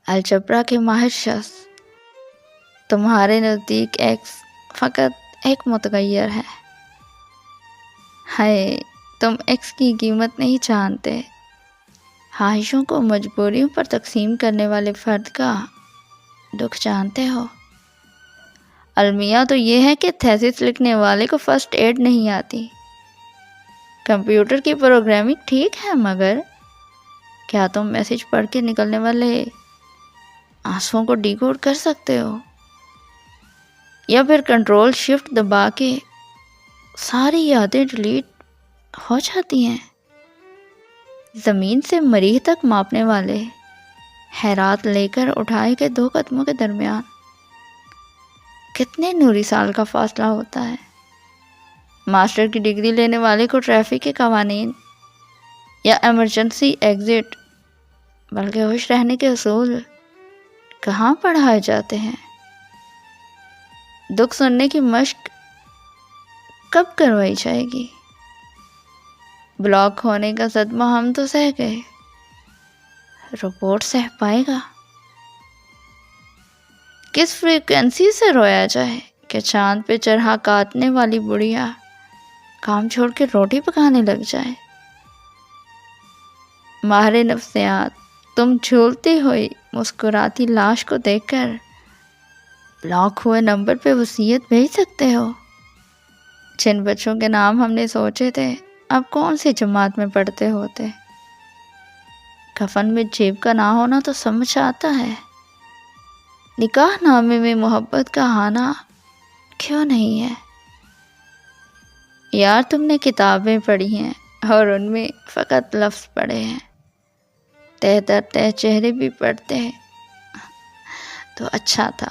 Algebra کے ماہر شخص، تمہارے نزدیک ایکس فقط ایک متغیر ہے۔ ہائے، تم ایکس کی قیمت نہیں جانتے، خواہشوں کو مجبوریوں پر تقسیم کرنے والے فرد کا دکھ جانتے ہو۔ المیہ تو یہ ہے کہ تھیسس لکھنے والے کو فرسٹ ایڈ نہیں آتی۔ کمپیوٹر کی پروگرامنگ ٹھیک ہے، مگر کیا تم میسج پڑھ کے نکلنے والے آنسوؤں کو ڈی کوڈ کر سکتے ہو؟ یا پھر کنٹرول شفٹ دبا کے ساری یادیں ڈیلیٹ ہو جاتی ہیں؟ زمین سے مریخ تک ماپنے والے حیرات لے کر اٹھائے گئے 2 قدموں کے درمیان کتنے نوری سال کا فاصلہ ہوتا ہے؟ ماسٹر کی ڈگری لینے والے کو ٹریفک کے قوانین یا ایمرجنسی ایگزٹ بلکہ ہوش رہنے کے اصول کہاں پڑھائے جاتے ہیں؟ دکھ سننے کی مشق کب کروائی جائے گی؟ بلاک ہونے کا صدمہ ہم تو سہ گئے، روبوٹ سہ پائے گا؟ کس فریکوینسی سے رویا جائے کہ چاند پہ چرخا کاٹنے والی بڑھیا کام چھوڑ کے روٹی پکانے لگ جائے؟ ماہر نفسیات، تم جھولتی ہوئی مسکراتی لاش کو دیکھ کر بلاک ہوئے نمبر پہ وصیت بھیج سکتے ہو؟ جن بچوں کے نام ہم نے سوچے تھے اب کون سی جماعت میں پڑھتے ہوتے؟ کفن میں جیب کا نہ ہونا تو سمجھ آتا ہے، نکاح نامے میں محبت کا آنا کیوں نہیں ہے؟ یار، تم نے کتابیں پڑھی ہیں اور ان میں فقط لفظ پڑھے ہیں، تہ در تہ چہرے بھی پڑھتے ہیں تو اچھا تھا۔